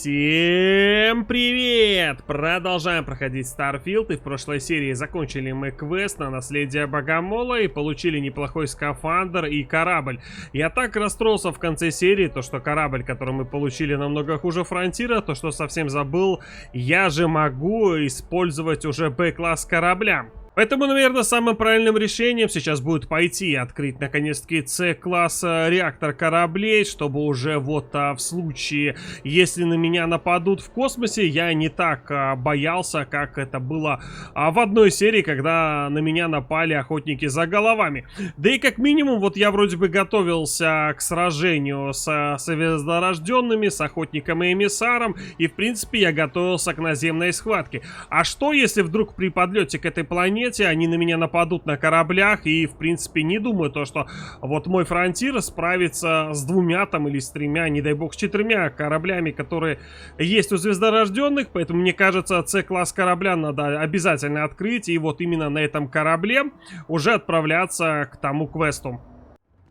Всем привет! Продолжаем проходить Starfield, и в прошлой серии закончили мы квест на наследие Богомола и получили неплохой скафандр и корабль. Я так расстроился в конце серии, то что корабль, который мы получили, намного хуже Фронтира, то что совсем забыл, я же могу использовать уже Б-класс корабля. Поэтому, наверное, самым правильным решением сейчас будет пойти и открыть наконец-таки С-класс реактор кораблей, чтобы уже вот в случае, если на меня нападут в космосе, я не так боялся, как это было в одной серии, когда на меня напали охотники за головами. Да и как минимум, вот я вроде бы готовился к сражению с звездорожденными, с охотником и эмиссаром, и в принципе я готовился к наземной схватке. А что если вдруг при подлете к этой планете они на меня нападут на кораблях, и в принципе не думаю то, что вот мой Фронтир справится с двумя там или с тремя, не дай бог, с 4 кораблями, которые есть у звездорожденных. Поэтому мне кажется, С-класс корабля надо обязательно открыть, и вот именно на этом корабле уже отправляться к тому квесту.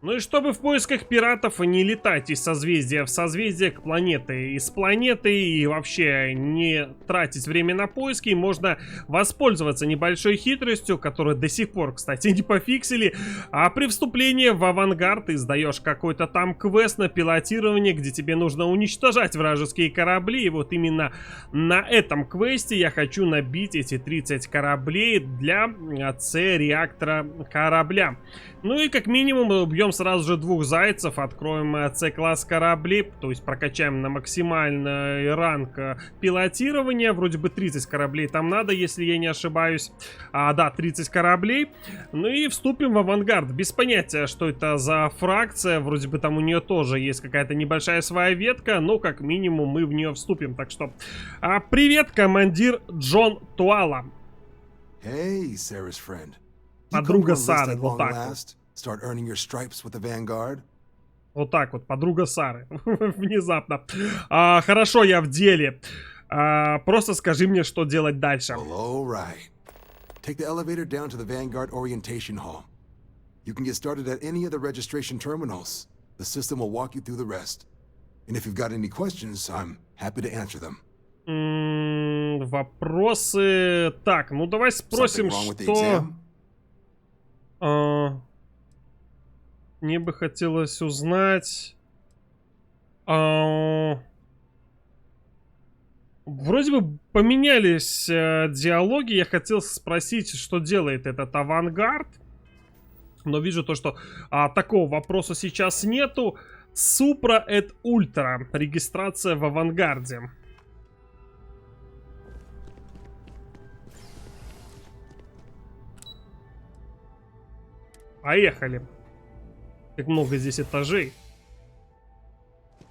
Ну и чтобы в поисках пиратов не летать из созвездия в созвездие к планете, из планеты, и вообще не тратить время на поиски, можно воспользоваться небольшой хитростью, которую до сих пор, кстати, не пофиксили. А при вступлении в Авангард ты сдаешь какой-то там квест на пилотирование, где тебе нужно уничтожать вражеские корабли, и вот именно на этом квесте я хочу набить эти 30 кораблей для С-реактора корабля. Ну и как минимум мы убьем сразу же 2 зайцев, откроем С-класс кораблей, то есть прокачаем на максимальный ранг пилотирования. Вроде бы 30 кораблей там надо, если я не ошибаюсь. Да, 30 кораблей. Ну и вступим в Авангард. Без понятия, что это за фракция. Вроде бы там у нее тоже есть какая-то небольшая своя ветка, но как минимум мы в нее вступим. Так что привет, командир Джон Туала. Hey, Sarah's friend. Подруга Сары, вот так вот. Вот так вот, подруга Сары. Внезапно. Хорошо, я в деле. Просто скажи мне, что делать дальше. Take the elevator down to the Vanguard orientation hall. You can get started at any of the registration terminals. The system will walk you through the rest. And if you've got any questions, I'm happy to answer them. Вопросы... Так, ну давай спросим, что... Мне бы хотелось узнать... Вроде бы поменялись диалоги. Я хотел спросить, что делает этот Авангард. Но вижу то, что такого вопроса сейчас нету. Супра эт Ультра. Регистрация в Авангарде. Поехали. Как много здесь этажей.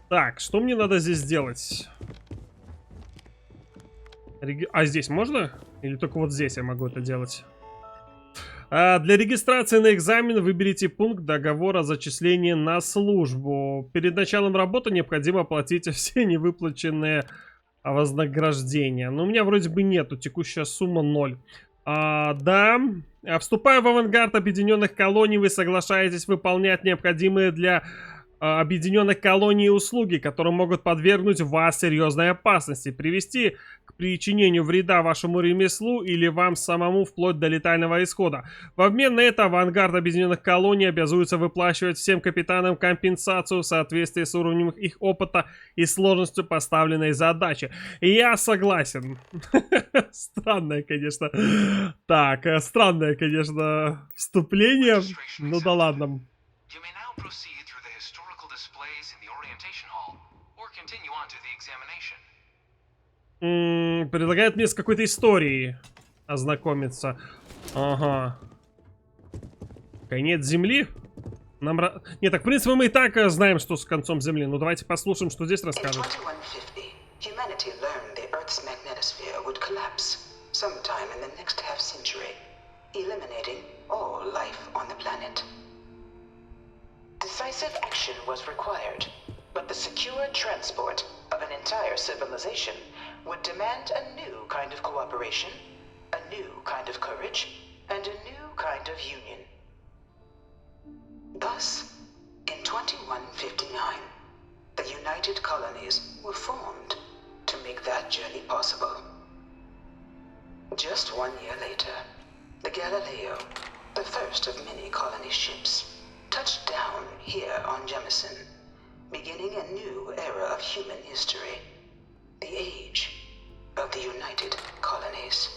Так, что мне надо здесь сделать? А здесь можно? Или только вот здесь я могу это делать? Для регистрации на экзамен выберите пункт договора о зачислении на службу. Перед началом работы необходимо оплатить все невыплаченные вознаграждения. Но у меня вроде бы нету. Текущая сумма 0. Да. Вступая в Авангард Объединённых колоний, вы соглашаетесь выполнять необходимые для объединенных колоний услуги, которые могут подвергнуть вас серьезной опасности, привести к причинению вреда вашему ремеслу или вам самому вплоть до летального исхода. В обмен на это Авангард Объединенных колоний обязуется выплачивать всем капитанам компенсацию в соответствии с уровнем их опыта и сложностью поставленной задачи. Я согласен. Странное, конечно. Так, странное, конечно, вступление. Ну да ладно. Предлагает мне с какой-то историей ознакомиться. Ага. Конец Земли? Нет, так в принципе мы и так знаем, что с концом Земли. Ну давайте послушаем, что здесь расскажут. But the secure transport of an entire civilization would demand a new kind of cooperation, a new kind of courage, and a new kind of union. Thus, in 2159, the United Colonies were formed. make that journey possible. Just 1 year later, the Galileo, the first of many colony ships, touched down here on Jemison, beginning a new era of human history, the age of the United Colonies.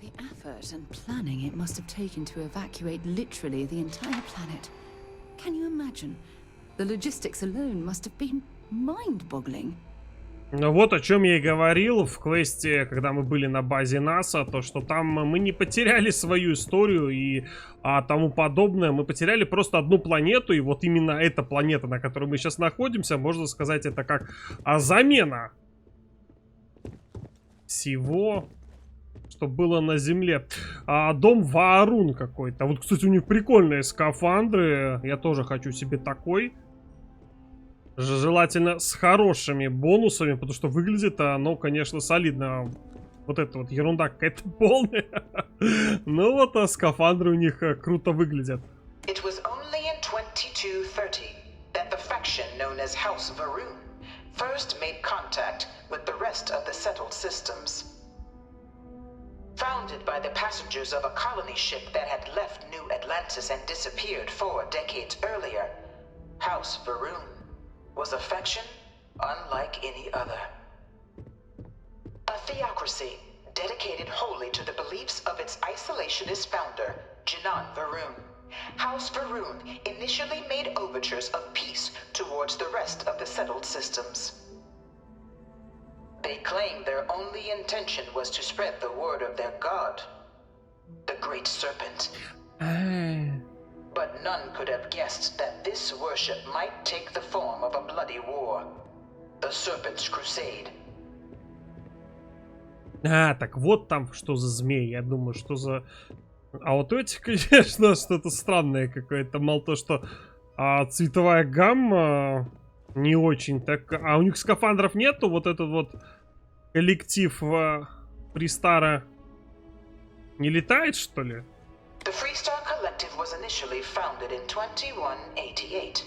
The effort and planning it must have taken to evacuate literally the entire planet. Can you imagine? The logistics alone must have been mind-boggling. Ну вот о чем я и говорил в квесте, когда мы были на базе НАСА, то что там мы не потеряли свою историю и тому подобное, мы потеряли просто одну планету, и вот именно эта планета, на которой мы сейчас находимся, можно сказать, это как замена всего, что было на Земле. Дом Ваарун какой-то. Вот, кстати, у них прикольные скафандры, я тоже хочу себе такой. Желательно с хорошими бонусами, потому что выглядит оно, конечно, солидно. Вот это вот ерунда какая-то полная. Ну вот, скафандры у них круто выглядят. It was only in 2230 that the faction known as House Va'ruun first made contact with the rest of the settled systems. Founded by the passengers of a colony ship that had left New Atlantis and disappeared 4 decades earlier, House Va'ruun was a faction unlike any other. A theocracy dedicated wholly to the beliefs of its isolationist founder, Jinan Va'ruun. House Va'ruun initially made overtures of peace towards the rest of the settled systems. They claimed their only intention was to spread the word of their god, the Great Serpent. But none could have guessed that this worship might take the form of a bloody war, the Serpent's Crusade. Так вот там что за змей, я думаю, что за... А вот эти, конечно, что-то странное какое-то, мало то, что цветовая гамма не очень так... А у них скафандров нету, вот этот вот коллектив Фристара не летает, что ли? The Freestar Collective was initially founded in 2188.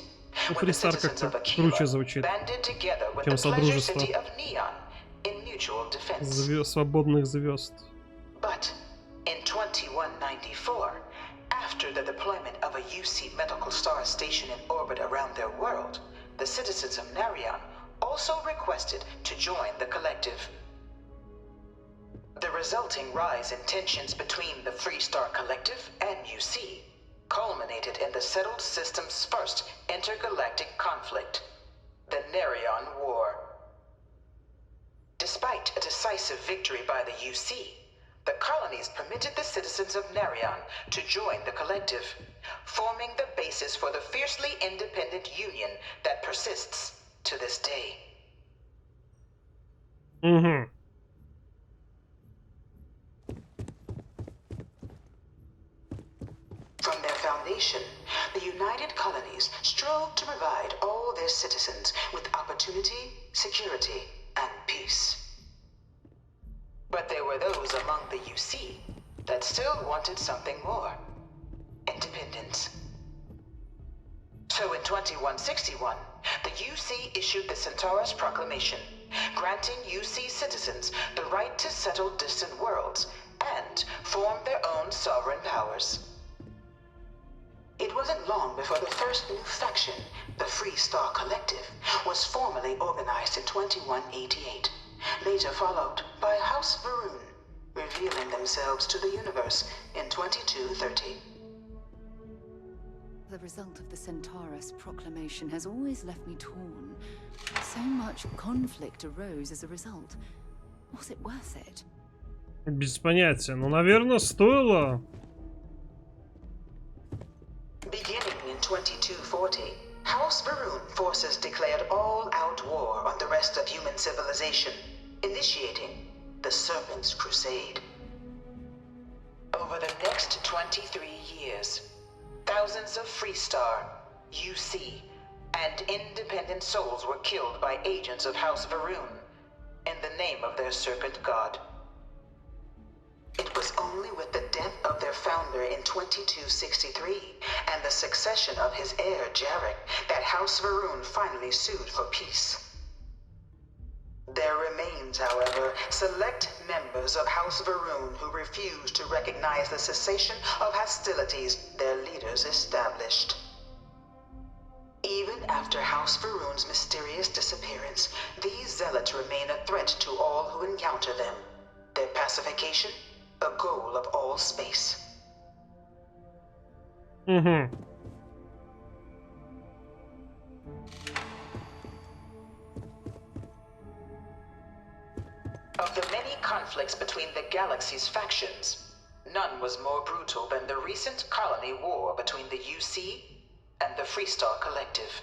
When the Фристар citizens of как-то Aquila круче звучит, banded together with чем the pleasure Содружество. city of Neon in mutual defense. Свободных звезд. But in 2194, after the deployment of a UC medical star station in orbit around their world, the citizens of Narion also requested to join the collective. The resulting rise in tensions between the Freestar Collective and UC culminated in the settled system's first intergalactic conflict, the Narion War. Despite a decisive victory by the UC, the colonies permitted the citizens of Narion to join the collective, forming the basis for the fiercely independent union that persists to this day. From their foundation, the United Colonies strove to provide all their citizens with opportunity, security, and peace. But there were those among the UC that still wanted something more: independence. So in 2161, the UC issued the Centaurus Proclamation, granting UC citizens the right to settle distant worlds and form their own sovereign powers. It wasn't long before the first new faction, the Freestar Collective, was formally organized in 2188, later followed by House Va'ruun, revealing themselves to the universe in 2230. The result of the Centaurus Proclamation has always left me torn. So much conflict arose as a result. Was it worth it? Без понятия. Ну, наверное, стоило. Beginning in 2240, House Va'ruun forces declared all-out war on the rest of human civilization, initiating the Serpent's Crusade. Over the next 23 years, thousands of Freestar, UC, and independent souls were killed by agents of House Va'ruun in the name of their serpent god. It was only with the death of their founder in 2263 and the succession of his heir Jarek that House Va'ruun finally sued for peace. There remains, however, select members of House Varun who refuse to recognize the cessation of hostilities their leaders established. Even after House Varun's mysterious disappearance, these zealots remain a threat to all who encounter them. Their pacification, a goal of all space. Of the many conflicts between the galaxy's factions, none was more brutal than the recent colony war between the UC and the Freestar Collective.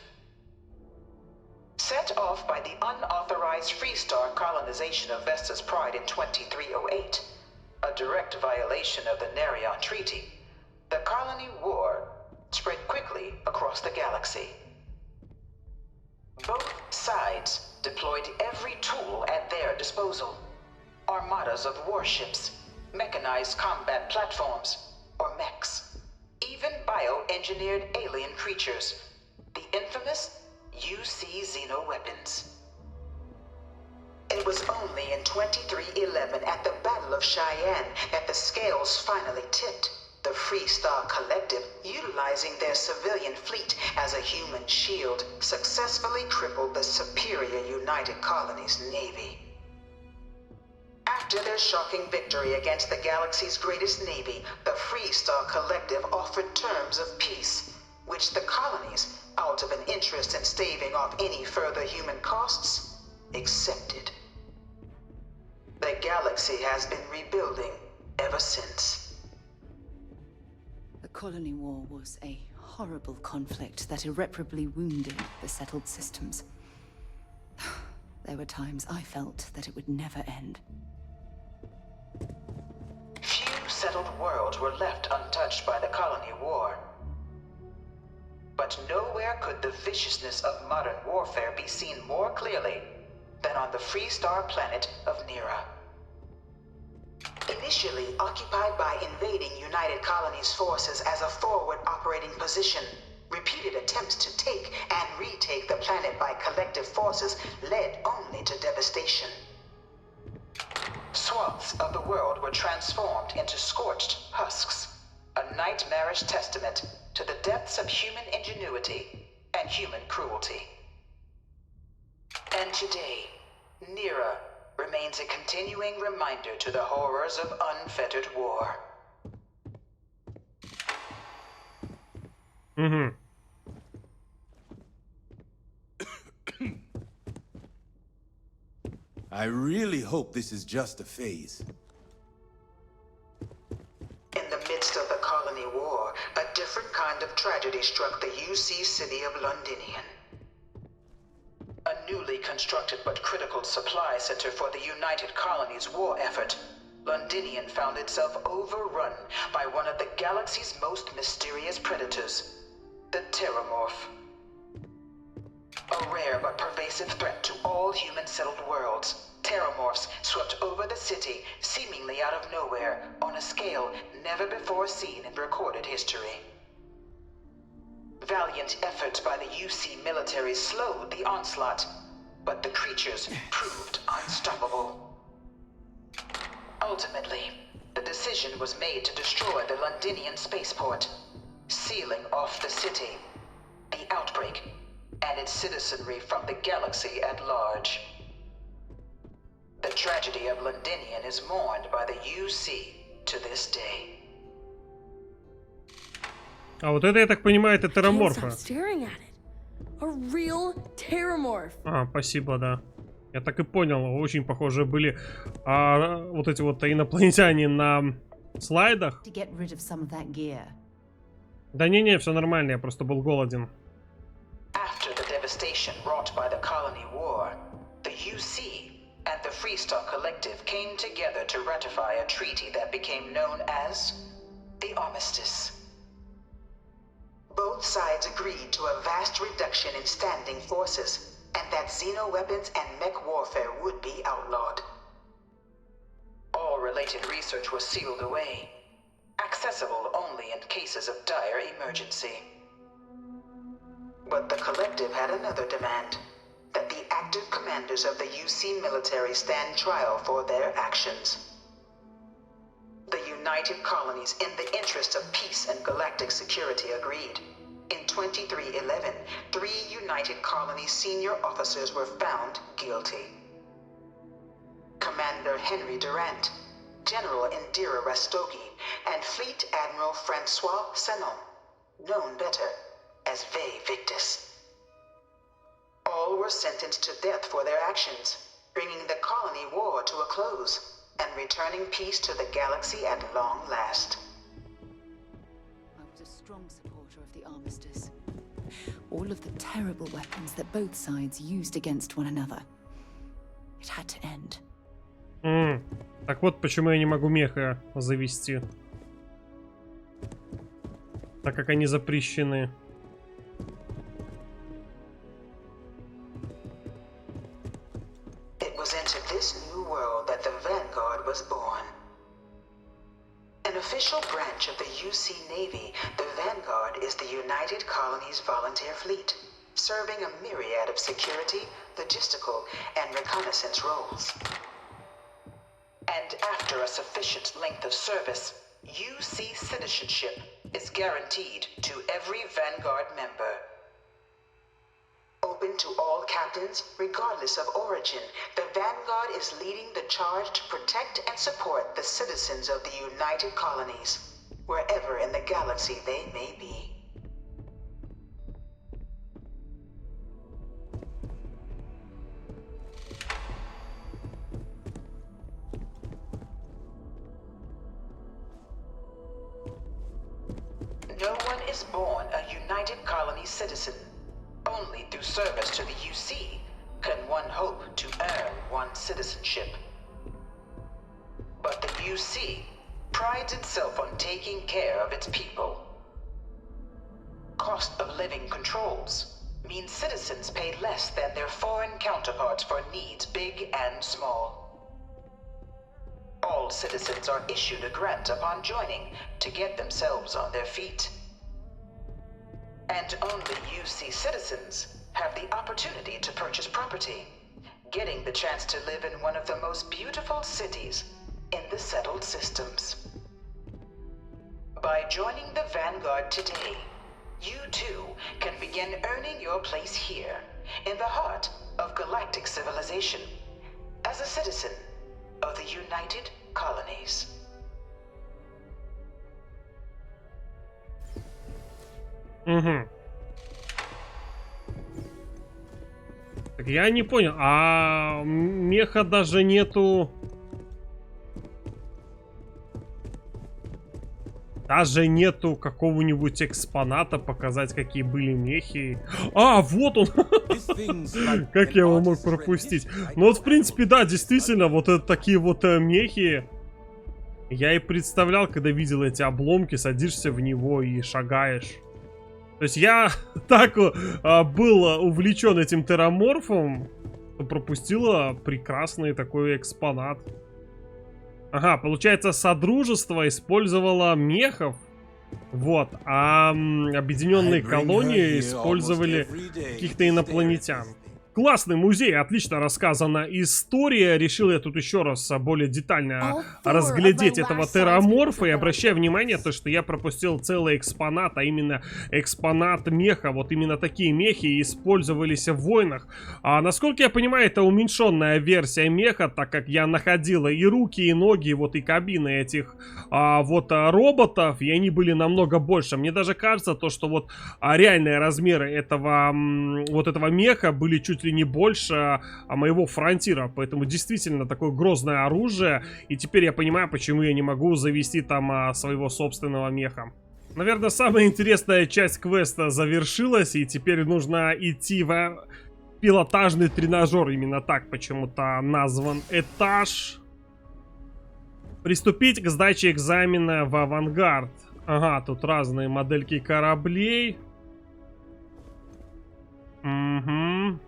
Set off by the unauthorized Freestar colonization of Vesta's Pride in 2308, a direct violation of the Nerion Treaty, the colony war spread quickly across the galaxy. Both sides deployed every tool at their disposal. Armadas of warships, mechanized combat platforms, or mechs. Even bioengineered alien creatures, the infamous UC xeno-weapons. It was only in 2311 at the Battle of Cheyenne that the scales finally tipped. The Freestar Collective, utilizing their civilian fleet as a human shield, successfully crippled the superior United Colonies Navy. After their shocking victory against the galaxy's greatest navy, the Freestar Collective offered terms of peace, which the colonies, out of an interest in staving off any further human costs, accepted. The galaxy has been rebuilding ever since. The colony war was a horrible conflict that irreparably wounded the settled systems. There were times I felt that it would never end. Few settled worlds were left untouched by the colony war. But nowhere could the viciousness of modern warfare be seen more clearly than on the Freestar planet of Nera. Initially occupied by invading United Colonies forces as a forward operating position, repeated attempts to take and retake the planet by collective forces led only to devastation. Swaths of the world were transformed into scorched husks, a nightmarish testament to the depths of human ingenuity and human cruelty. And today, Nera remains a continuing reminder to the horrors of unfettered war. I really hope this is just a phase. In the midst of the colony war, a different kind of tragedy struck the UC city of Londinian. A newly constructed but critical supply center for the United Colonies' war effort, Londinian found itself overrun by one of the galaxy's most mysterious predators, the Terramorph. A rare but pervasive threat to all human-settled worlds, Terramorphs swept over the city, seemingly out of nowhere, on a scale never before seen in recorded history. Valiant efforts by the UC military slowed the onslaught, but the creatures proved unstoppable. Ultimately, the decision was made to destroy the Londinian spaceport, sealing off the city, the outbreak, and its citizenry from the galaxy at large. The tragedy of Londinian is mourned by the UC to this day. А вот это, я так понимаю, это терраморфа. А, спасибо, да. Я так и понял, очень похожие были вот эти вот инопланетяне на слайдах. Да не-не, все нормально, я просто был голоден. After the devastation wrought by the colony war, the UC and the Freestar Collective came together to ratify a treaty that became known as the Armistice. Both sides agreed to a vast reduction in standing forces, and that xeno-weapons and mech warfare would be outlawed. All related research was sealed away, accessible only in cases of dire emergency. But the Collective had another demand. that the active commanders of the UC military stand trial for their actions. The United Colonies, in the interest of peace and galactic security, agreed. In 2311, 3 United Colonies senior officers were found guilty. Commander Henry Durant, General Indira Rastogi, and Fleet Admiral Francois Sanon, known better as Ve Victus. All were sentenced to death for their actions, bringing the colony war to a close and returning peace to the galaxy at long last. I was a strong supporter of the armistice. All of the terrible weapons that both sides used against one another. It had to end. Так вот, почему я не могу меха завести. Так как они запрещены. It was into this new world that the Vanguard was born. An official branch of the UC Navy, the Vanguard is the United Colonies Volunteer Fleet, serving a myriad of security, logistical, and reconnaissance roles. And after a sufficient length of service, UC citizenship is guaranteed to every Vanguard member. Open to all captains, regardless of origin, the Vanguard is leading the charge to protect and support the citizens of the United Colonies, wherever in the galaxy they may be. No one is born a United Colonies citizen. Only through service to the UC can one hope to earn one's citizenship. But the UC prides itself on taking care of its people. Cost of living controls mean citizens pay less than their foreign counterparts for needs big and small. All citizens are issued a grant upon joining to get themselves on their feet. And only UC citizens have the opportunity to purchase property, getting the chance to live in one of the most beautiful cities in the settled systems. By joining the Vanguard today, you too can begin earning your place here, in the heart of galactic civilization, as a citizen of the United Colonies. Так я не понял, а меха даже нету. Даже нету какого-нибудь экспоната показать, какие были мехи. А, вот он! Как я его мог пропустить? Ну вот, в принципе, да, действительно, вот это такие вот мехи. Я и представлял, когда видел эти обломки, садишься в него и шагаешь. То есть я так был увлечен этим терраморфом, что пропустила прекрасный такой экспонат. Ага, получается, Содружество использовало мехов. Вот, а объединенные колонии использовали каких-то инопланетян. Классный музей, отлично рассказана история. Решил я тут еще раз более детально разглядеть этого терраморфа. И обращаю внимание, то, что я пропустил целый экспонат, а именно экспонат меха. Вот именно такие мехи использовались в войнах. Насколько я понимаю, это уменьшенная версия меха, так как я находила и руки, и ноги, вот и кабины этих вот роботов, и они были намного больше. Мне даже кажется, то, что вот реальные размеры этого меха были чуть ли не больше моего фронтира. Поэтому действительно такое грозное оружие. И теперь я понимаю, почему я не могу завести там своего собственного меха. Наверное, самая интересная часть квеста завершилась. И теперь нужно идти в пилотажный тренажер. Именно так почему-то назван этаж. Приступить к сдаче экзамена в Авангард. Ага, тут разные модельки кораблей. Угу.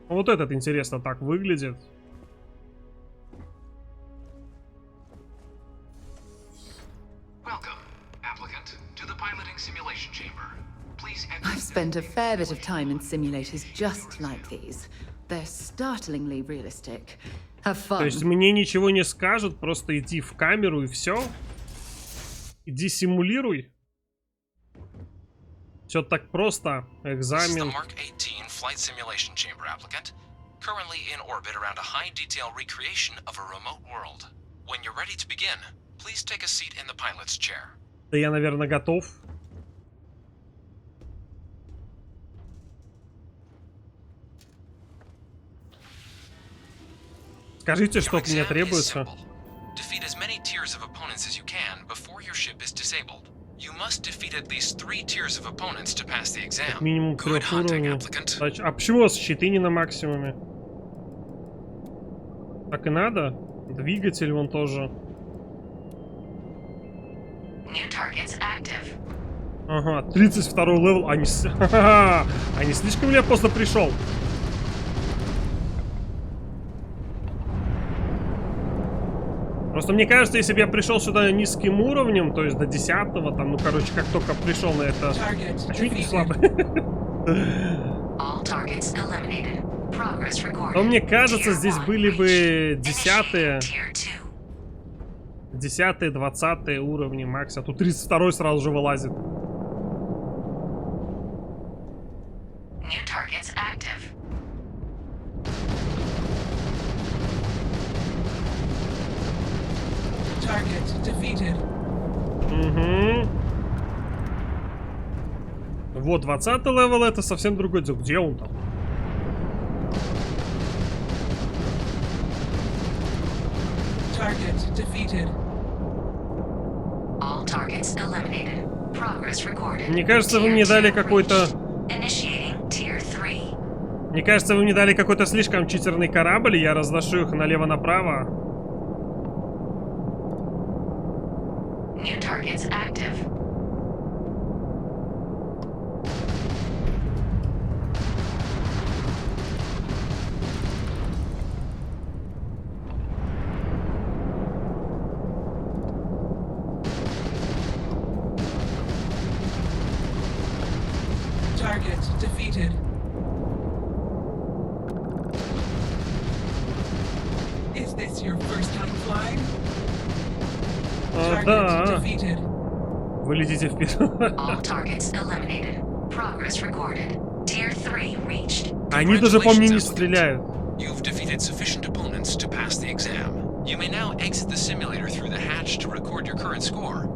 Вот этот, интересно, так выглядит. Welcome, applicant, to the piloting simulation chamber. I've spent a fair bit of time in simulators just like these. They're startlingly realistic. Have fun. То есть мне ничего не скажут, просто иди в камеру и все. Иди симулируй. Все так просто. Экзамен. Currently in orbit around a high-detail recreation of a remote world. When you're ready to begin, please take a seat in the pilot's chair. Да я, наверное, готов. Скажите, что от меня требуется. Defeat as many tiers of opponents as you can before your ship is disabled. You must defeat at least 3 tiers of opponents to pass the exam. Минимум 3 уровней. А почему у вас щиты не на максимуме? Так и надо? Двигатель вон тоже. Ага, 32 левел. А не слишком ли я поздно пришел? Просто мне кажется, если бы я пришел сюда низким уровнем, то есть до 10-го, там, ну короче, как только пришел на это... А чё не слабый? Но мне кажется, здесь были бы 10-е, 10-е, 20-е уровни макс, а тут 32-й сразу же вылазит. Угу. Вот, 20-й левел это совсем другой дело. Где он там? Мне кажется, вы мне дали какой-то... Мне кажется, вы мне дали какой-то слишком читерный корабль, и я разношу их налево-направо. Да. Вы летите вперед. Они даже по мне не стреляют. You've defeated sufficient opponents to pass the exam. You may now exit the simulator through the hatch to record your current score,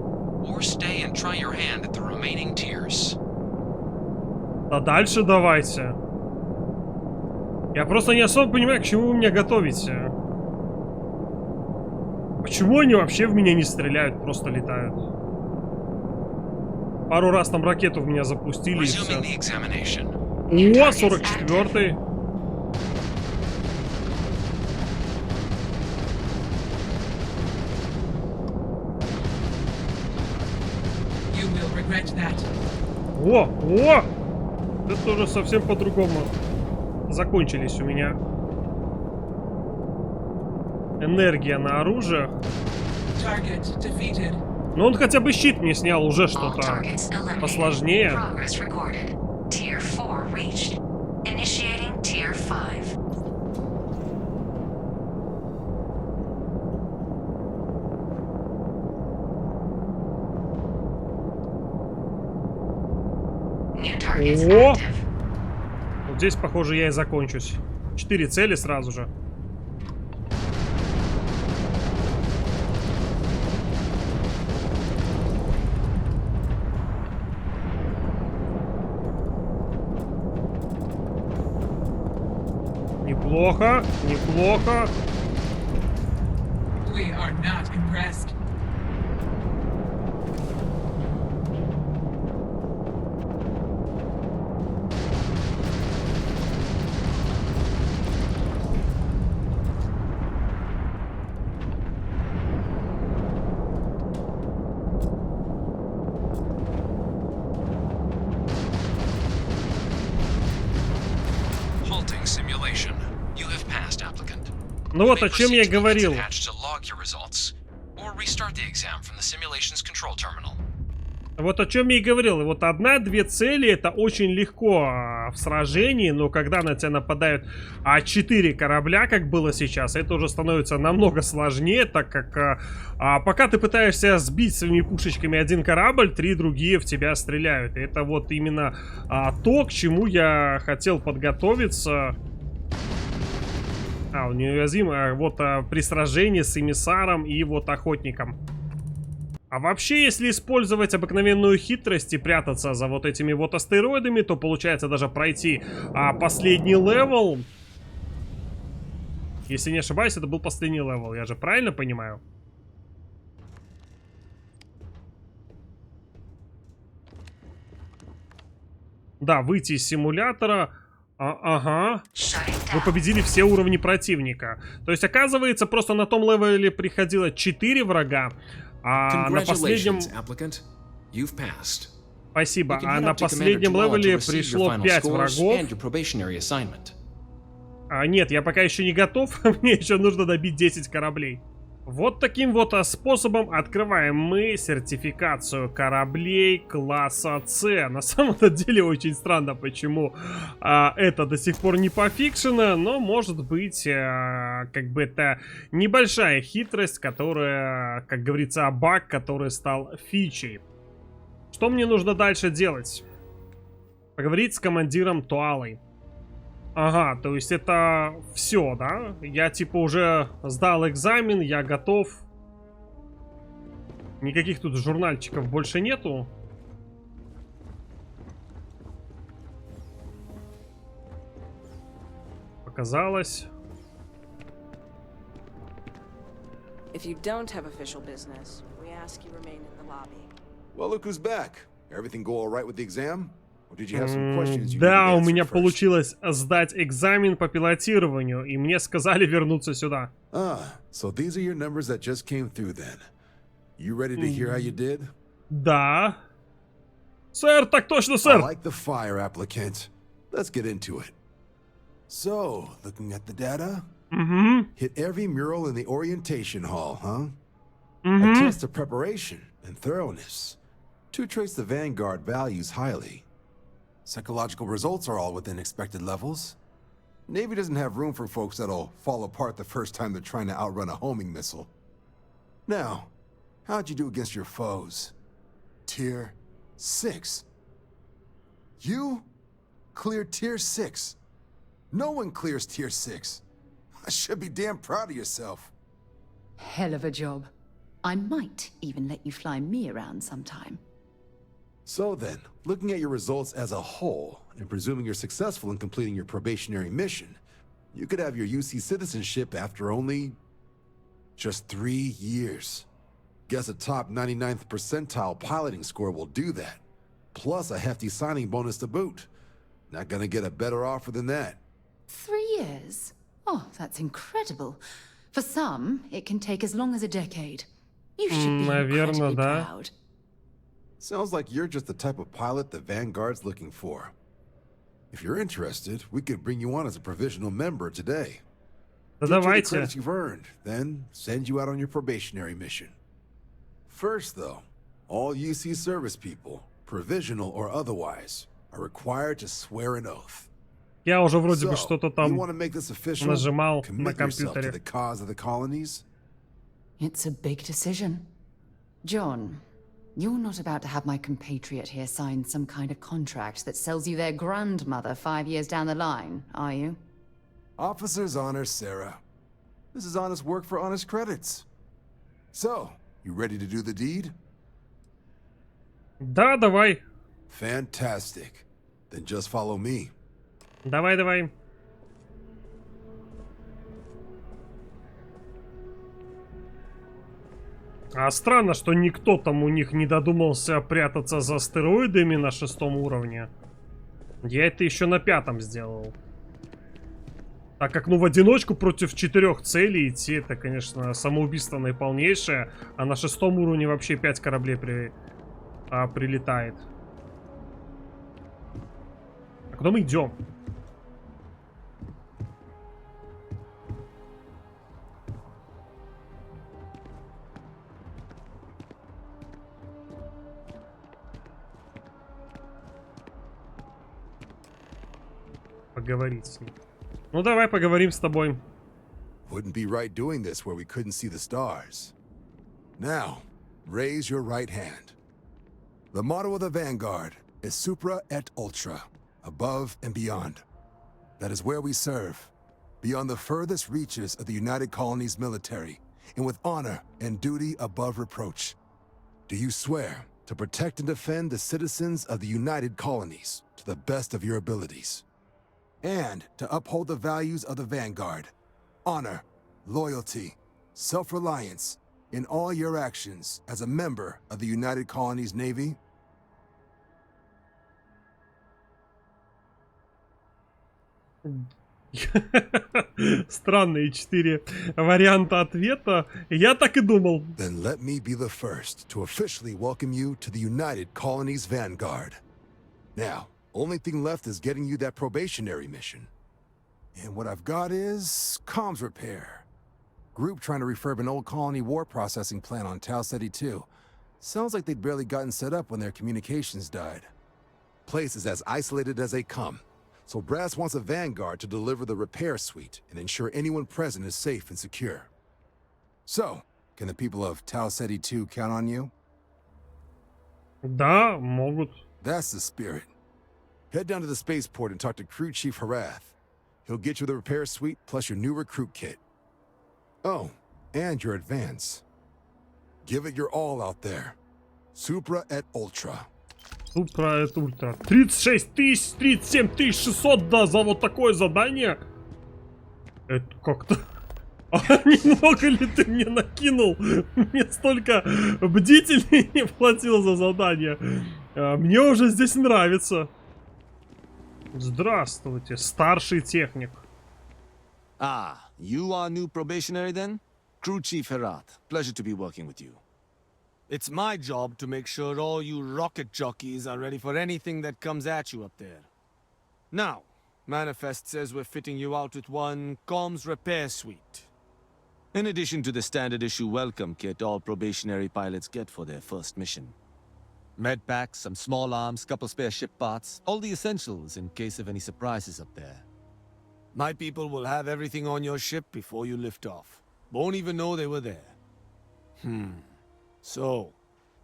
or stay and try your hand at the remaining tiers. А дальше давайте. Я просто не особо понимаю, к чему вы меня готовите. Почему они вообще в меня не стреляют, просто летают? Пару раз там ракету в меня запустили и все. О, 44-й. О! Это уже совсем по-другому. Закончились у меня. Энергия на оружие. Но он хотя бы щит мне снял, уже что-то посложнее. О! Вот здесь, похоже, я и закончусь. 4 цели сразу же. Неплохо, неплохо. Ну вот о чем я говорил. Вот о чем я и говорил. Вот одна-две цели это очень легко в сражении, но когда на тебя нападают 4 корабля, как было сейчас, это уже становится намного сложнее, так как пока ты пытаешься сбить своими пушечками один корабль, 3 другие в тебя стреляют. Это вот именно то, к чему я хотел подготовиться. Он неуязвим, вот при сражении с эмиссаром и вот охотником. А вообще, если использовать обыкновенную хитрость и прятаться за вот этими вот астероидами, то получается даже пройти последний левел. Если не ошибаюсь, это был последний левел, я же правильно понимаю? Да, выйти из симулятора. Ага. Вы победили все уровни противника. То есть, оказывается, просто на том левеле приходило 4 врага. А на последнем... Спасибо. А на последнем левеле пришло 5 врагов. Нет, я пока еще не готов. Мне еще нужно добить 10 кораблей. Вот таким вот способом открываем мы сертификацию кораблей класса С. На самом-то деле очень странно, почему это до сих пор не пофикшено, но может быть как бы это небольшая хитрость, которая, как говорится, баг, который стал фичей. Что мне нужно дальше делать? Поговорить с командиром Туалой. Ага, то есть это все, да? Я типа уже сдал экзамен, я готов. Никаких тут журнальчиков больше нету. Показалось. If you don't have official business, we ask you remain in the lobby. Well, look who's back. Everything go all right with the exam? Or did you have some questions you Да, у needed to меня answer first? получилось сдать экзамен по пилотированию, и мне сказали вернуться сюда. So these are your numbers that just came through then. You ready to hear how you did? Да. Сэр, так точно, I сэр. like the fire, applicant. Let's get into it. So, looking at the data, hit every mural in the orientation hall, huh? A test of preparation and thoroughness. 2 traits the Vanguard values highly. Psychological results are all within expected levels. Navy doesn't have room for folks that'll fall apart the first time they're trying to outrun a homing missile. Now, how'd you do against your foes? Tier 6. You cleared Tier 6. No one clears Tier 6. I should be damn proud of yourself. Hell of a job. I might even let you fly me around sometime. So then, looking at your results as a whole, and presuming you're successful in completing your probationary mission, you could have your UC citizenship after only just 3 years. Guess a top 99th percentile piloting score will do that. Plus a hefty signing bonus to boot. Not gonna get a better offer than that. 3 years? Oh, that's incredible. For some, it can take as long as a decade. You should be Наверно, incredibly да. proud. Sounds like you're just the type of pilot the Vanguard's looking for. If you're interested, we could bring you on as a provisional member today. Да Get you the давайте. credits you've earned, then send you out on your probationary mission. First, though, all UC service people, provisional or otherwise, are required to swear an oath. Я уже вроде бы So, что-то you там want to make this official? нажимал на Commit yourself to компьютере. the cause of the colonies? It's a big decision. John, you're not about to have my compatriot here sign some kind of contract that sells you their grandmother 5 years down the line, are you? Officer's honor, Sarah. This is honest work for honest credits. So, you ready to do the deed? Да, давай. Fantastic. Then just follow me. Давай, давай. А странно, что никто там у них не додумался прятаться за астероидами на 6-м уровне. Я это еще на 5-м сделал. Так как, ну, в одиночку против 4 целей идти, это, конечно, самоубийство наиполнейшее. А на 6-м уровне вообще 5 кораблей прилетает. А куда мы идем? поговорить с ним. Ну давай поговорим с тобой. Wouldn't be right doing this where we couldn't see the stars. Now, raise your right hand. The motto of the Vanguard is Supra et Ultra, above and beyond. That is where we serve, beyond the furthest reaches of the United Colonies military, and with honor and duty above reproach. Do you swear to protect and defend the citizens of the United Colonies to the best of your abilities, and to uphold the values of the Vanguard, honor, loyalty, self-reliance, in all your actions as a member of the United Colonies Navy? Странные 4 варианта ответа. Я так и думал. Then let me be the first to officially welcome you to the United Colonies Vanguard. Now, only thing left is getting you that probationary mission. And what I've got is comms repair. Group trying to refurb an old colony war processing plant on Tau Ceti 2. Sounds like they'd barely gotten set up when their communications died. Place is as isolated as they come. So Brass wants a Vanguard to deliver the repair suite and ensure anyone present is safe and secure. So, can the people of Tau Ceti 2 count on you? Да, могут. That's the spirit. Head down to the spaceport and talk to Crew Chief Harath. He'll get you the repair suite plus your new recruit kit. Oh, and your advance. Give it your all out there. Supra et Ultra. Супра это ультра. 36 тысяч, 37 600, да, за вот такое задание. Это как-то... А немного ли ты мне накинул? Мне столько бдительней не платил за задание. Мне уже здесь нравится. Здравствуйте, старший техник. Ah, you are new probationary then? Crew Chief Herath, pleasure to be working with you. It's my job to make sure all you rocket jockeys are ready for anything that comes at you up there. Now, Manifest says we're fitting you out with one comms repair suite. In addition to the standard issue welcome kit all probationary pilots get for their first mission. Med packs, some small arms, couple spare ship parts, all the essentials in case of any surprises up there. My people will have everything on your ship before you lift off. Won't even know they were there. So,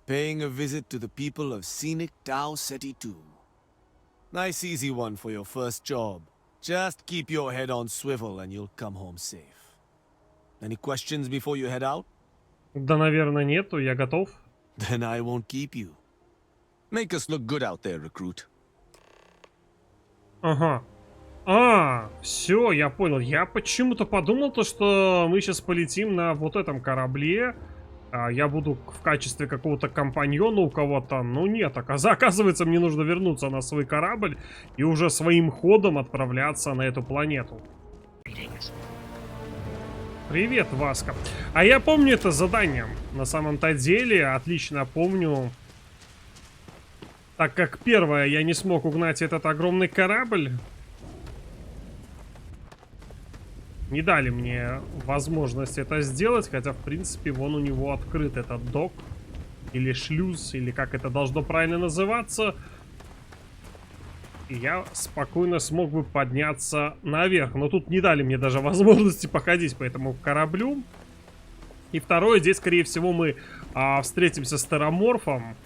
paying a visit to the people of scenic Tau Ceti 2. Nice easy one for your first job. Just keep your head on swivel and you'll come home safe. Any questions before you head out? Да, наверное, нету, я готов. Then I won't keep you. Make us look good out there, recruit. Ага. Все, я понял. Я почему-то подумал то, что мы сейчас полетим на вот этом корабле. Я буду в качестве какого-то компаньона у кого-то. Ну нет, оказывается, мне нужно вернуться на свой корабль и уже своим ходом отправляться на эту планету. Привет, Васка. А я помню это задание. На самом-то деле, отлично помню. Так как первое, я не смог угнать этот огромный корабль. Не дали мне возможность это сделать, хотя, в принципе, вон у него открыт этот док. Или шлюз, или как это должно правильно называться. И я спокойно смог бы подняться наверх. Но тут не дали мне даже возможности походить по этому кораблю. И второе, здесь, скорее всего, мы встретимся с терраморфом.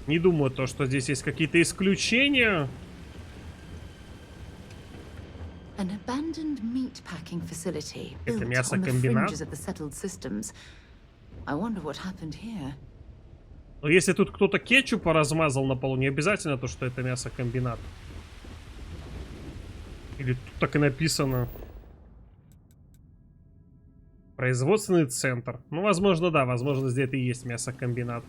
Не думаю, то, что здесь есть какие-то исключения. An abandoned meatpacking facility Это built on the мясокомбинат. fringes of the settled systems. I wonder what happened here. Но если тут кто-то кетчупа размазал на полу, не обязательно то, что это мясокомбинат. Или тут так и написано. Производственный центр. Ну, возможно, да, возможно, здесь это и есть мясокомбинат.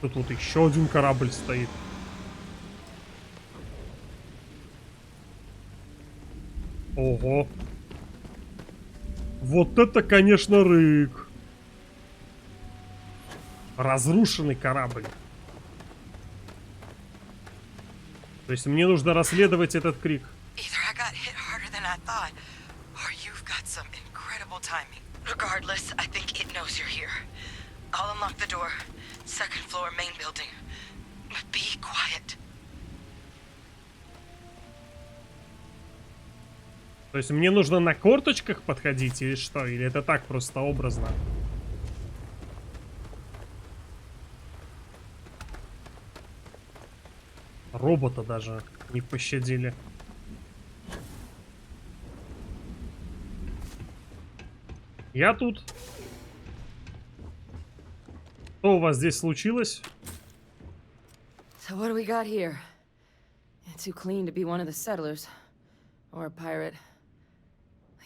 Тут вот еще один корабль стоит. Ого. Вот это, конечно, рык. Разрушенный корабль. То есть мне нужно расследовать этот крик. Either I got hit harder than I thought, or you've got some incredible timing. Regardless, I think it knows you're here. I'll unlock the door. Second floor, main building. But be quiet. То есть мне нужно на корточках подходить или что? Или это так просто образно? Робота даже не пощадили. Я тут. Что у вас здесь случилось? So what do we got here? Too clean to be one of the settlers. Or a pirate.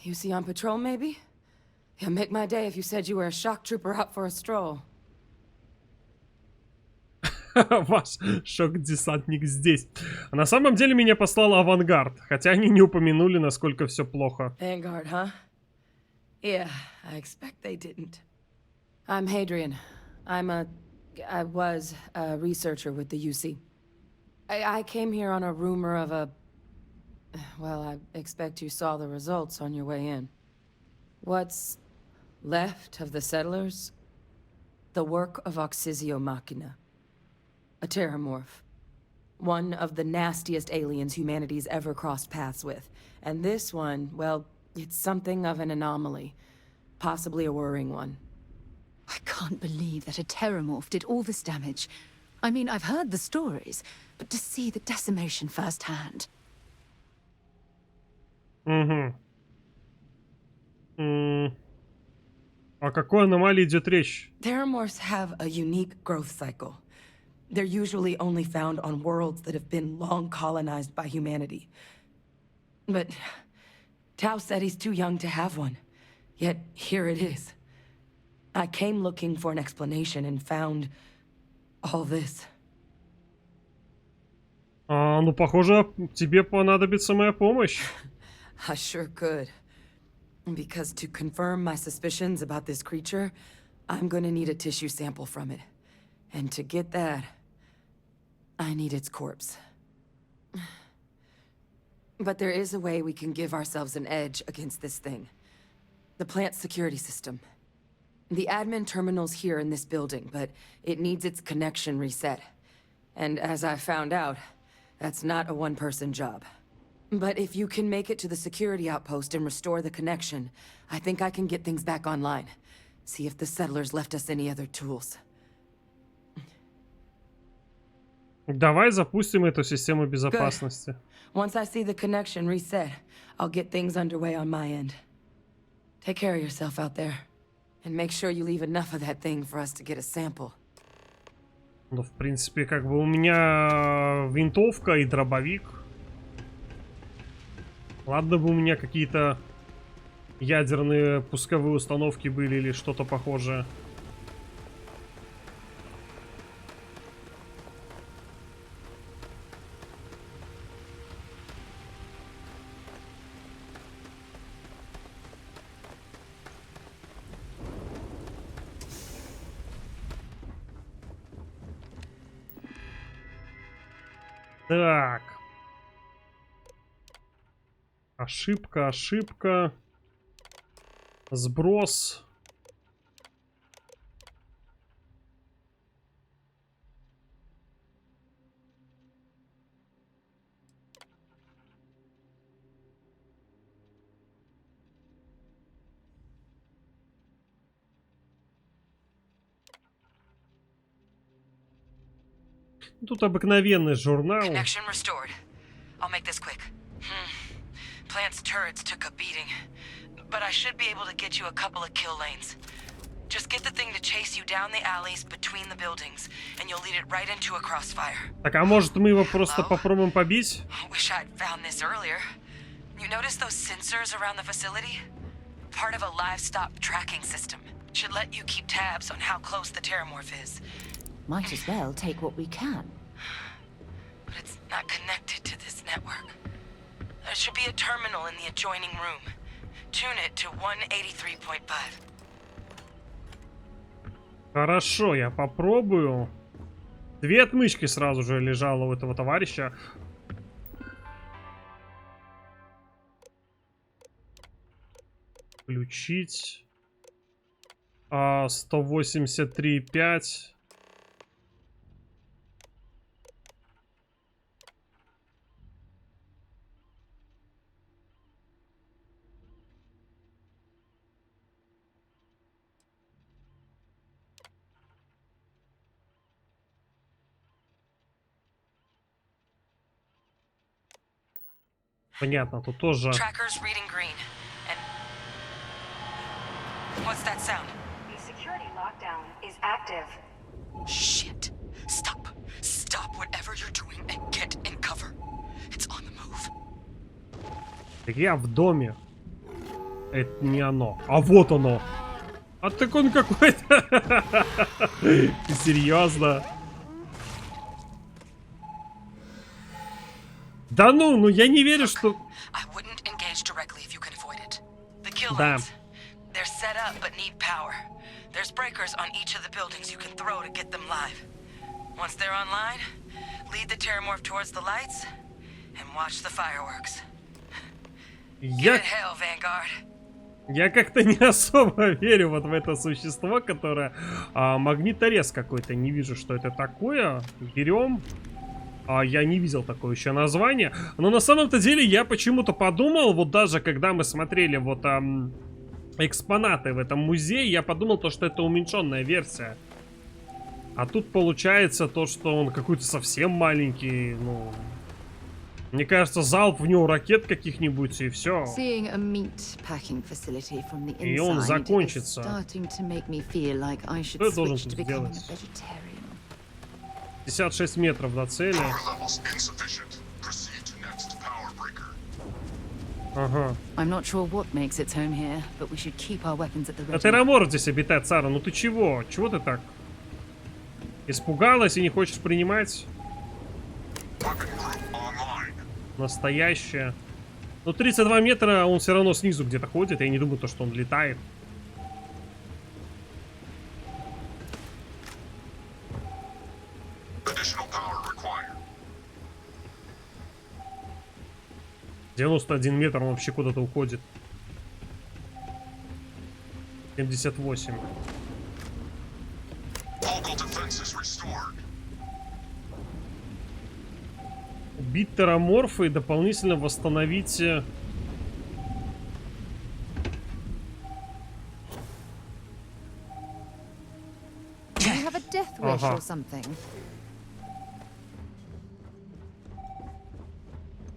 You see on patrol, maybe? It'd make my day if you said you were a shock trooper out for a stroll. Ваш шок-десантник здесь. А на самом деле меня послал Авангард. Хотя они не упомянули, насколько все плохо. Vanguard, huh? Yeah, I expect they didn't. I'm Hadrian. I was a researcher with the UC. I came here on a rumor of a... Well, I expect you saw the results on your way in. What's left of the settlers? The work of Oxysio Machina. A terramorph. One of the nastiest aliens humanity's ever crossed paths with. And this one, well, it's something of an anomaly. Possibly a worrying one. I can't believe that a terramorph did all this damage. I mean, I've heard the stories, but to see the decimation firsthand. Угу. О какой аномалии идет речь? Terramorphs have a unique growth cycle. They're usually only found on worlds that have been long colonized by humanity. But Tau said he's too young to have one. Yet here it is. I came looking for an explanation and found all this. Ну, похоже, тебе понадобится моя помощь. I sure could. Because to confirm my suspicions about this creature, I'm gonna need a tissue sample from it. And to get that, I need its corpse. But there is a way we can give ourselves an edge against this thing. The plant security system. The admin terminal's here in this building, but it needs its connection reset. And as I found out, that's not a one-person job. But if you can make it to the security outpost and restore the connection, I think I can get things back online. See if the settlers left us any other tools. Давай запустим эту систему безопасности. Once I see the connection reset, I'll get things underway on my end. Take care of yourself out there. And make sure you leave enough of that thing for us to get a sample. Ну, в принципе, как бы у меня винтовка и дробовик. Ладно бы у меня какие-то ядерные пусковые установки были или что-то похожее. Так. Ошибка, ошибка. Сброс. Тут обыкновенный журнал. Connection restored. I'll make this quick. Plant's turrets took a beating, but I should be able to get you a couple of kill lanes. Just get the thing to chase you down the alleys between the buildings, and you'll lead it right into a crossfire. Так, а может мы его просто попробуем побить? Wish I'd found this earlier. You notice those sensors around the facility? Part of a livestock tracking system. Should let you keep tabs on how close the terramorph is. Might as well take what we can. But it's not connected to this network. There should be a terminal in the adjoining room. Tune it to 183.5. Хорошо, я попробую. 2 отмычки сразу же лежало у этого товарища. Включить. 183,5. Понятно, тут тоже... Tracker's reading green. And what's that sound? The security lockdown is active. Shit. Stop. Stop whatever you're doing and get in cover. It's on the move. Так я в доме. Это не оно. А вот оно. А так он какой-то... Ты серьезно? Да ну я не верю, что... I wouldn't engage directly if you can avoid it. The kill Да. lines. They're set up but need power. There's breakers on each of the buildings you can throw to get them live. Once they're online, lead the Terramorph towards the lights and watch the fireworks. Give it hell, Vanguard. Я как-то не особо верю вот в это существо, которое... магниторез какой-то. Не вижу, что это такое. Берем. Я не видел такое еще название. Но на самом-то деле я почему-то подумал, вот даже когда мы смотрели вот экспонаты в этом музее, я подумал то, что это уменьшенная версия. А тут получается то, что он какой-то совсем маленький, ну... Мне кажется, залп в него ракет каких-нибудь, и все. И он закончится. Что я должен тут сделать? 56 метров до цели. Ага. А Терраморф здесь обитает, Сара. Ну ты чего? Чего ты так? Испугалась и не хочешь принимать? Настоящее. Ну 32 метра, он все равно снизу где-то ходит. Я не думаю, что он летает. — 91 метр, он вообще куда-то уходит. 78. Убить терраморфа и дополнительно восстановить... Ага.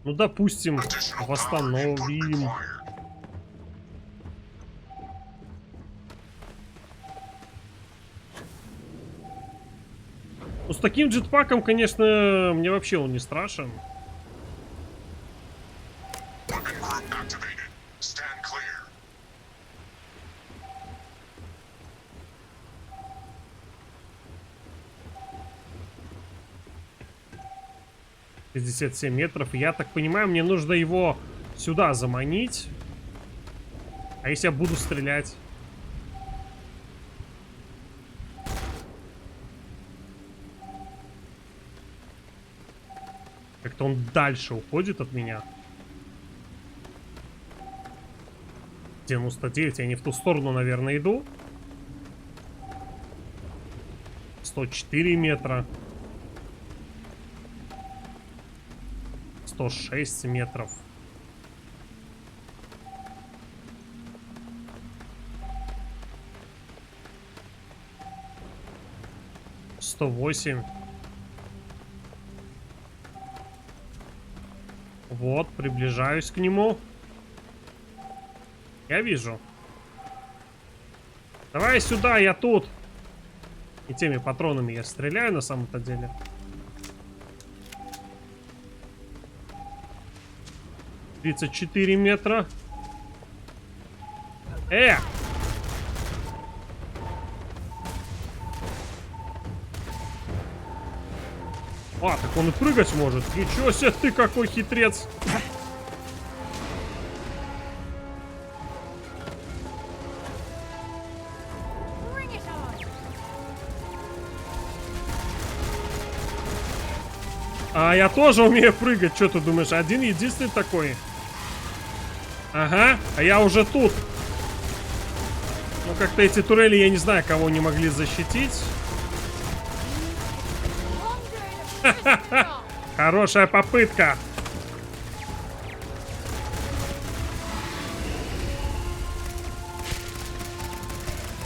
Ну, допустим, восстановим. Ну, с таким джетпаком, конечно, мне вообще он не страшен. — 57 метров. Я так понимаю, мне нужно его сюда заманить. А если я буду стрелять? Как-то он дальше уходит от меня. 99. Я не в ту сторону, наверное, иду. 104 метра. 106 метров. — 108. Вот, приближаюсь к нему. Я вижу. Давай сюда, я тут. И теми патронами я стреляю на самом-то деле. 34 метра. Так он и прыгать может. Ничего себе, ты какой хитрец. Я тоже умею прыгать. Что ты думаешь, один единственный такой? Ага, а я уже тут. Ну Ну, как-то эти турели, я не знаю, кого не могли защитить. Хорошая попытка.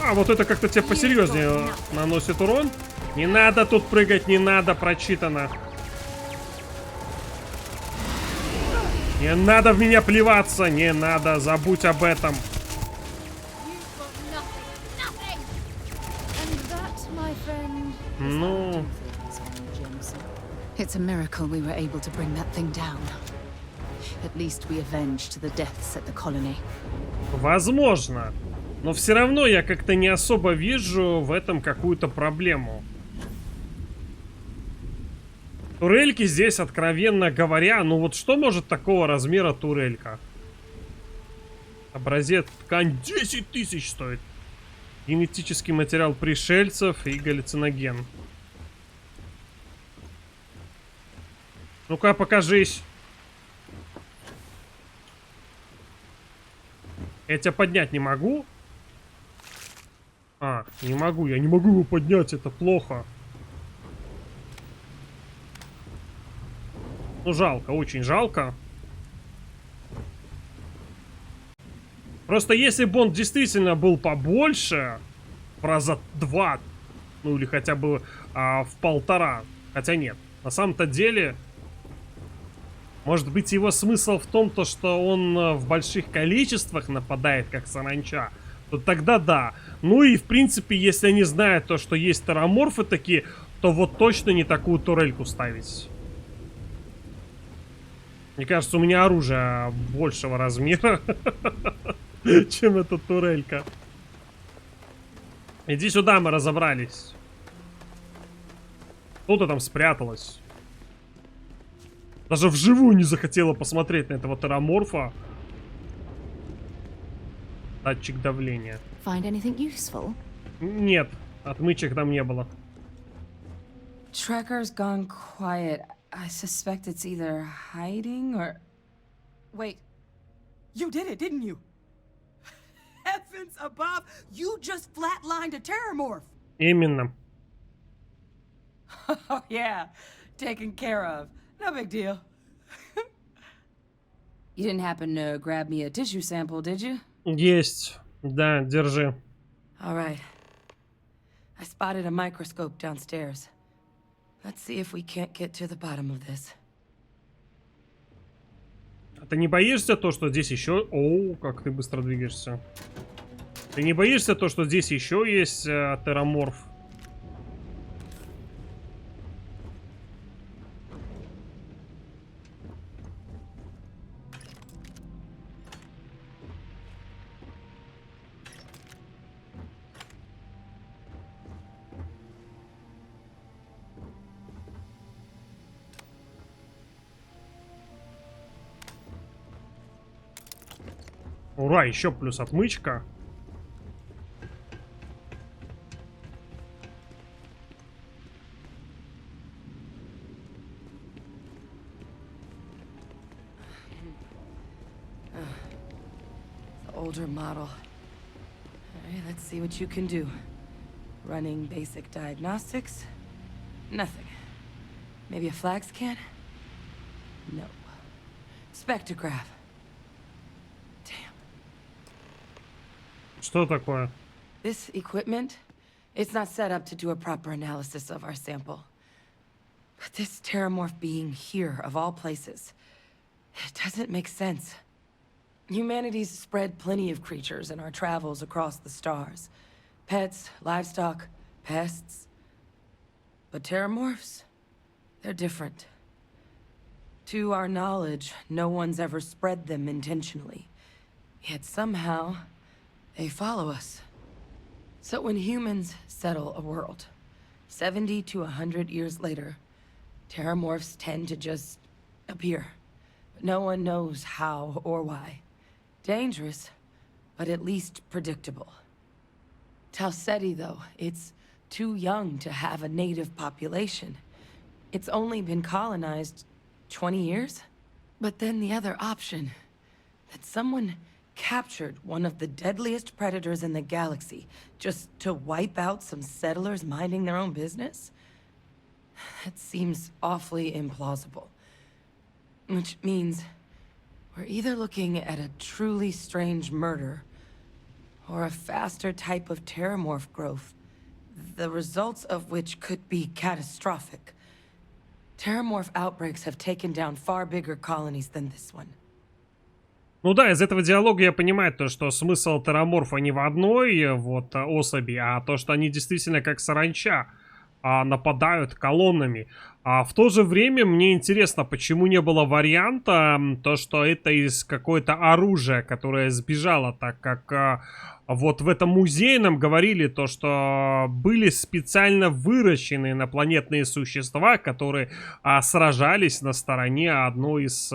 А, вот это как-то тебе посерьезнее наносит урон. Не надо тут прыгать, не надо, прочитано. Не надо в меня плеваться, не надо, забудь об этом. Ну... It's a miracle we were able to bring that thing down. At least we avenged the deaths at the colony. Возможно. Но все равно я как-то не особо вижу в этом какую-то проблему. Турельки здесь, откровенно говоря, ну вот что может такого размера турелька? Образец ткань 10 тысяч стоит. Генетический материал пришельцев и галлюциноген. Ну-ка, покажись. Я тебя поднять не могу? А, не могу. Я не могу его поднять, это плохо. Ну, жалко, очень жалко. Просто если бы он действительно был побольше, в раза 2, ну или хотя бы в 1,5, хотя нет, на самом-то деле, может быть, его смысл в том, то, что он в больших количествах нападает, как саранча, то тогда да. Ну и в принципе, если они знают то, что есть тераморфы такие, то вот точно не такую турельку ставить. Мне кажется, у меня оружие большего размера, чем эта турелька. Иди сюда, мы разобрались. Кто-то там спряталась. Даже вживую не захотела посмотреть на этого тераморфа. Датчик давления. Нет, отмычек там не было. Tracker's gone quiet. I suspect it's either hiding or... Wait. You did it, didn't you? Heavens above! You just flatlined a terramorph! Именно. Oh, yeah. Taken care of. No big deal. You didn't happen to grab me a tissue sample, did you? Есть. Да, держи. All right. I spotted a microscope downstairs. Let's see if we can't get to the bottom of this. А ты не боишься то, что здесь еще... О, как ты быстро двигаешься. Ты не боишься то, что здесь еще есть тераморф? Ура, еще плюс отмычка. Older model. All right, let's see what you can do. Running basic diagnostics. Nothing. Maybe a flag scan? No. Spectrograph. Что такое? This equipment, it's not set up to do a proper analysis of our sample. But this terramorph being here, of all places, it doesn't make sense. Humanity's spread plenty of creatures in our travels across the stars. Pets, livestock, pests. But terramorphs, they're different. To our knowledge, no one's ever spread them intentionally. Yet somehow, they follow us. So when humans settle a world, 70 to 100 years later, terramorphs tend to just appear. But no one knows how or why. Dangerous, but at least predictable. Tau Ceti, though, it's too young to have a native population. It's only been colonized 20 years? But then the other option, that someone captured one of the deadliest predators in the galaxy just to wipe out some settlers minding their own business? That seems awfully implausible. Which means we're either looking at a truly strange murder or a faster type of terramorph growth, the results of which could be catastrophic. Terramorph outbreaks have taken down far bigger colonies than this one. Ну да, из этого диалога я понимаю то, что смысл терраморфа не в одной вот особи, а то, что они действительно как саранча нападают колоннами. А в то же время мне интересно, почему не было варианта, то, что это из какое-то оружие, которое сбежало, так как вот в этом музее нам говорили то, что были специально выращены инопланетные существа, которые сражались на стороне одной из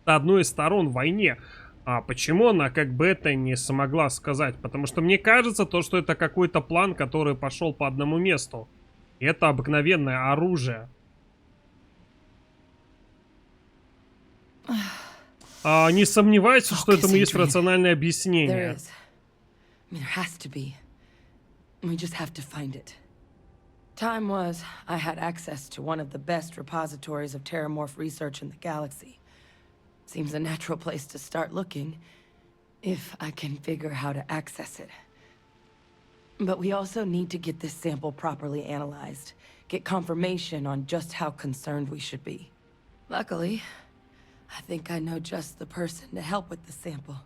одной из сторон в войне. А почему она как бы это не смогла сказать? Потому что мне кажется, то, что это какой-то план, который пошел по одному месту. И это обыкновенное оружие. Не сомневаюсь, что этому есть рациональное объяснение. Time was, I had access to one of the best repositories of terramorph research in the galaxy. Seems a natural place to start looking, if I can figure how to access it. But we also need to get this sample properly analyzed, get confirmation on just how concerned we should be. Luckily, I think I know just the person to help with the sample.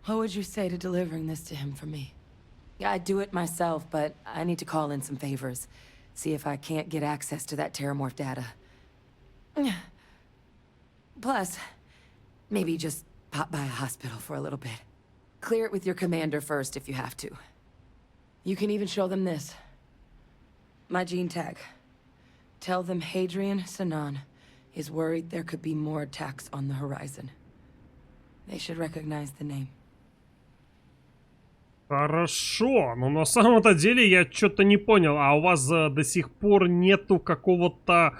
What would you say to delivering this to him for me? I'd do it myself, but I need to call in some favors. See if I can't get access to that terramorph data. Plus, maybe just pop by a hospital for a little bit. Clear it with your commander first if you have to. You can even show them this. My gene tag. Tell them Hadrian Sanan is worried there could be more attacks on the horizon. They should recognize the name. Хорошо, но на самом-то деле я что-то не понял. А у вас до сих пор нету какого-то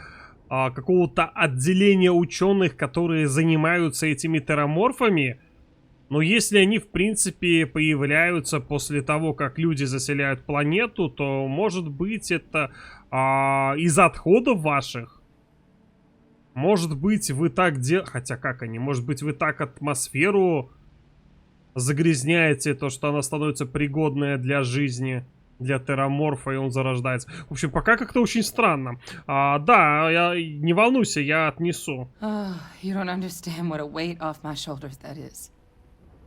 отделения ученых, которые занимаются этими терраморфами? Но если они, в принципе, появляются после того, как люди заселяют планету, то, может быть, это из отходов ваших? Может быть, вы так делаете... Хотя, как они? Может быть, вы так атмосферу загрязняете, то, что она становится пригодная для жизни, для терраморфа, и он зарождается. В общем, пока как-то очень странно. Да, не волнуйся, я отнесу. You don't understand what a weight off my shoulders that is.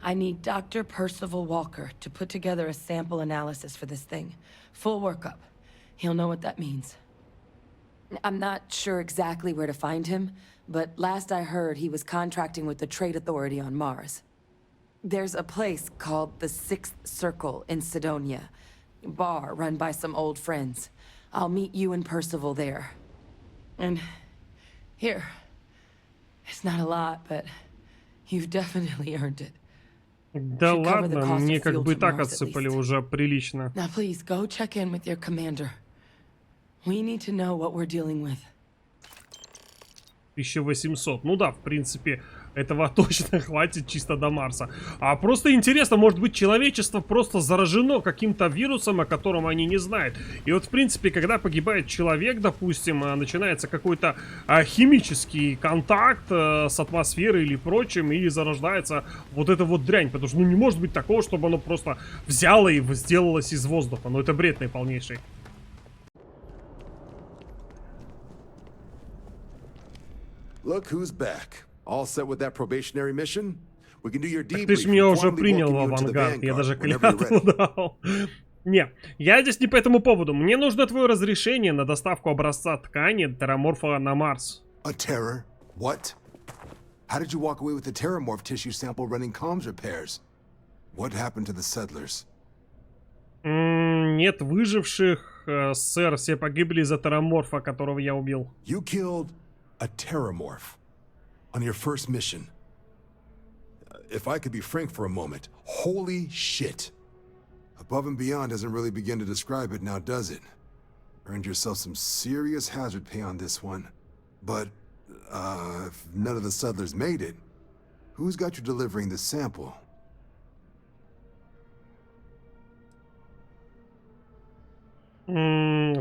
I need Dr. Percival Walker to put together a sample analysis for this thing. Full workup. He'll know what that means. I'm not sure exactly where to find him, but last I heard he was contracting with the Trade Authority on Mars. There's a place called the Sixth Circle in Sidonia. Bar run by some old friends. I'll meet you and Percival there. And here. It's not a lot, but you've definitely earned it. Да ладно, мне как бы и так отсыпали уже прилично. Now please go check in with your commander. We need to know what we're dealing with. 1800. Ну да, в принципе, этого точно хватит чисто до Марса. А просто интересно, может быть, человечество просто заражено каким-то вирусом, о котором они не знают. И вот, в принципе, когда погибает человек, допустим, начинается какой-то химический контакт с атмосферой или прочим, и зарождается вот эта вот дрянь. Потому что, ну, не может быть такого, чтобы оно просто взяло и сделалось из воздуха. Ну, это бред наиполнейший. Look who's back. All set with that probationary mission? We can do your debrief. Ты ж меня уже принял в Авангард, я даже клятву дал. Не, я здесь не по этому поводу. Мне нужно твое разрешение на доставку образца ткани терраморфа на Марс. A terror? What? How did you walk away with the terramorph tissue sample running comms repairs? What happened to the settlers? Нет выживших, сэр, все погибли из-за терраморфа, которого я убил. You killed a terramorph on your first mission. If I could be frank for a moment, holy shit. Above and beyond doesn't really begin to describe it now, does it? Earned yourself some serious hazard pay on this one. But, if none of the settlers made it, Who's got you delivering the sample?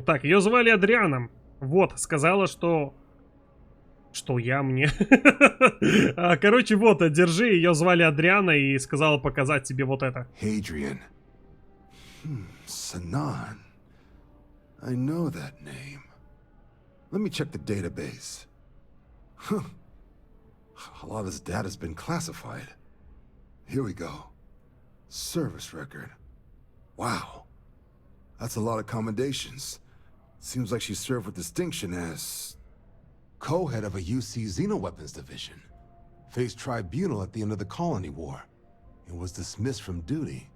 Так, ее звали Адрианом. Вот, сказала, что... Что я мне? Короче, вот, держи, ее звали Адриана и сказала показать тебе вот это. Hadrian. Sanan. I know that name. Let me check the database. Huh. A lot of this data's been classified. Here we go. Service record. Wow. That's a lot of commendations. Seems like she served with distinction as co-head of a UC Xenoweapons division. Faced tribunal at the end of the Colony War and was dismissed from duty.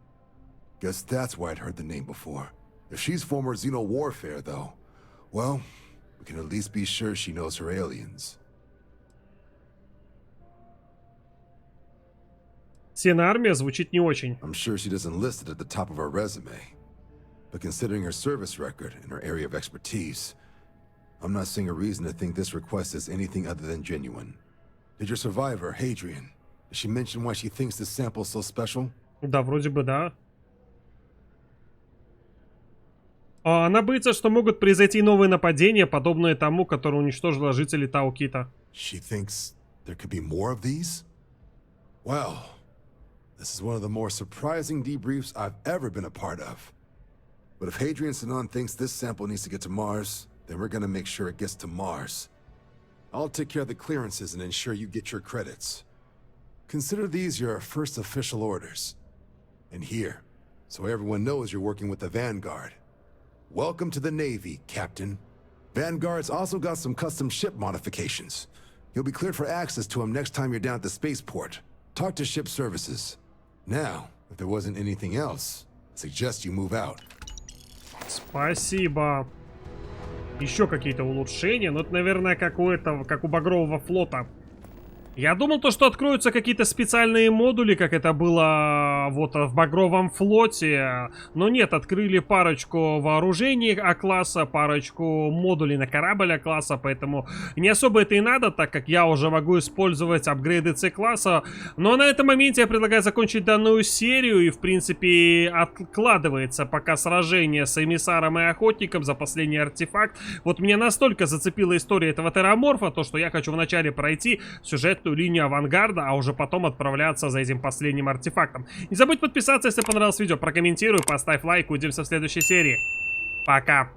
Guess that's why I'd heard the name before. If she's former Xeno warfare, though, well, we can at least be sure she knows her aliens. Сена армия звучит не очень. I'm sure she doesn't list it at the top of her resume. But considering her service record and her area of expertise, I'm not seeing a reason to think this request is anything other than genuine. Did your survivor, Hadrian, did she mention why she thinks this sample's so special? Да, вроде бы да. Она боится, что могут произойти новые нападения, подобные тому, которое уничтожило жителей Таукита. She thinks there could be more of these? Well, this is one of the more surprising debriefs I've ever been a part of. But if Hadrian Sanan thinks this sample needs to get to Mars, then we're gonna make sure it gets to Mars. I'll take care of the clearances and ensure you get your credits. Consider these your first official orders. And here, so everyone knows you're working with the Vanguard. Welcome to the Navy, Captain. Vanguard's also got some custom ship modifications. You'll be cleared for access to them next time you're down at the spaceport. Talk to ship services. Now, if there wasn't anything else, I suggest you move out. Спасибо. Еще какие-то улучшения. Ну, это, наверное, как у Багрового флота. Я думал, что откроются какие-то специальные модули, как это было вот в Багровом флоте. Но нет, открыли парочку вооружений А-класса, парочку модулей на корабль А-класса. Поэтому не особо это и надо, так как я уже могу использовать апгрейды С-класса. Но на этом моменте я предлагаю закончить данную серию. И, в принципе, откладывается пока сражение с эмиссаром и охотником за последний артефакт. Вот меня настолько зацепила история этого терраморфа, то что я хочу вначале пройти сюжет линию Авангарда, а уже потом отправляться за этим последним артефактом. Не забудь подписаться, если понравилось видео, прокомментируй, поставь лайк, увидимся в следующей серии. Пока!